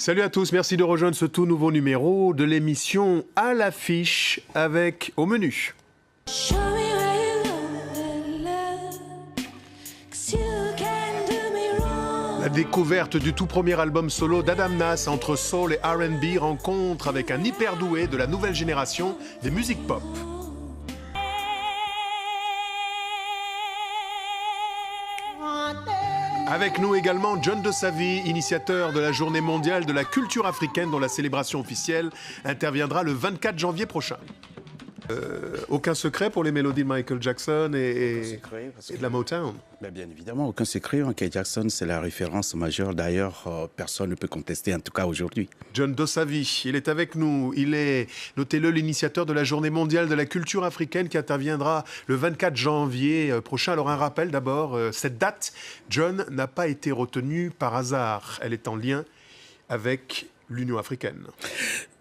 Salut à tous, merci de rejoindre ce tout nouveau numéro de l'émission À l'affiche avec au menu. La découverte du tout premier album solo d'Adam Nas entre soul et R&B, rencontre avec un hyper doué de la nouvelle génération des musiques pop. Avec nous également John Dossavi, initiateur de la Journée mondiale de la culture africaine dont la célébration officielle interviendra le 24 janvier prochain. Aucun secret pour les mélodies de Michael Jackson et de la Motown. Mais bien évidemment, aucun secret. Michael Jackson, c'est la référence majeure. D'ailleurs, personne ne peut contester, en tout cas aujourd'hui. John Dossavi, il est avec nous. Il est, notez-le, l'initiateur de la Journée mondiale de la culture africaine qui interviendra le 24 janvier prochain. Alors un rappel d'abord, cette date, John, n'a pas été retenue par hasard. Elle est en lien avec l'Union africaine.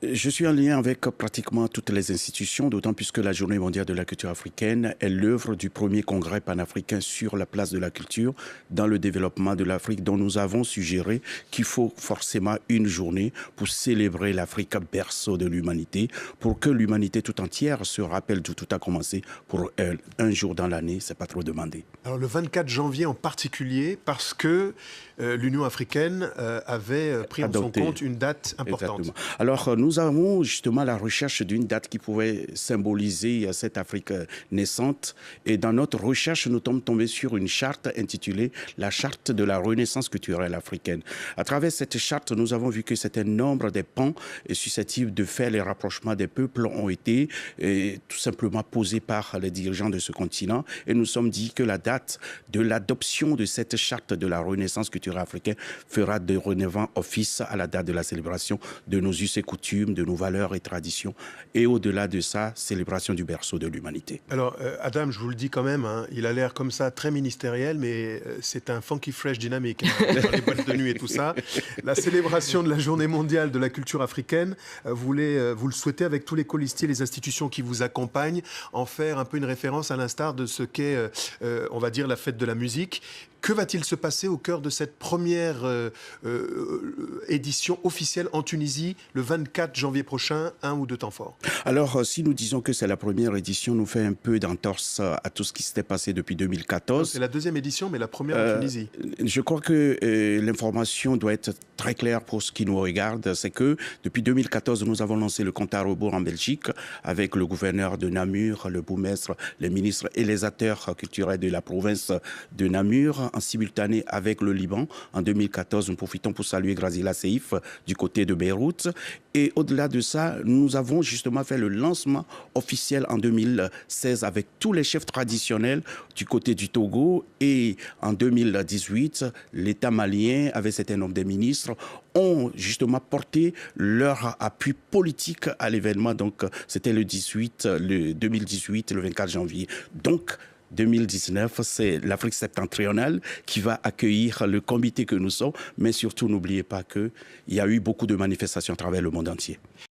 Je suis en lien avec pratiquement toutes les institutions, d'autant plus que la Journée mondiale de la culture africaine est l'œuvre du premier congrès panafricain sur la place de la culture dans le développement de l'Afrique, dont nous avons suggéré qu'il faut forcément une journée pour célébrer l'Afrique, berceau de l'humanité, pour que l'humanité tout entière se rappelle d'où tout a commencé. Pour elle, un jour dans l'année, c'est pas trop demandé. Alors le 24 janvier en particulier, parce que l'Union africaine avait pris en son compte une date importante. Exactement. Alors nous avons justement la recherche d'une date qui pouvait symboliser cette Afrique naissante. Et dans notre recherche, nous sommes tombés sur une charte intitulée la charte de la renaissance culturelle africaine. À travers cette charte, nous avons vu que certains nombres des pans susceptibles de faire les rapprochements des peuples ont été tout simplement posés par les dirigeants de ce continent. Et nous sommes dit que la date de l'adoption de cette charte de la renaissance culturelle africaine fera dorénavant office à la date de la célébration de nos us et coutumes, de nos valeurs et traditions, et au-delà de ça, célébration du berceau de l'humanité. Alors, Adam, je vous le dis quand même, hein, il a l'air comme ça très ministériel, mais c'est un funky fresh dynamique, hein, dans les boîtes de nuit et tout ça. La célébration de la Journée mondiale de la culture africaine, vous le souhaitez avec tous les colistiers, les institutions qui vous accompagnent, en faire un peu une référence à l'instar de ce qu'est, on va dire, la fête de la musique. Que va-t-il se passer au cœur de cette première édition officielle en Tunisie le 24 janvier prochain, un ou deux temps forts? Alors, si nous disons que c'est la première édition, nous fait un peu d'entorse à tout ce qui s'était passé depuis 2014. C'est la deuxième édition, mais la première en Tunisie. Je crois que l'information doit être très claire pour ce qui nous regarde. C'est que depuis 2014, nous avons lancé le compte à rebours en Belgique avec le gouverneur de Namur, le bourgmestre, les ministres et les acteurs culturels de la province de Namur, en simultané avec le Liban. En 2014, nous profitons pour saluer Grazila Seif du côté de Beyrouth. Et au-delà de ça, nous avons justement fait le lancement officiel en 2016 avec tous les chefs traditionnels du côté du Togo. Et en 2018, l'État malien, avec certain nombre de ministres, ont justement porté leur appui politique à l'événement. Donc, c'était le 2018, le 24 janvier. Donc, 2019, c'est l'Afrique septentrionale qui va accueillir le comité que nous sommes. Mais surtout, n'oubliez pas qu'il y a eu beaucoup de manifestations à travers le monde entier.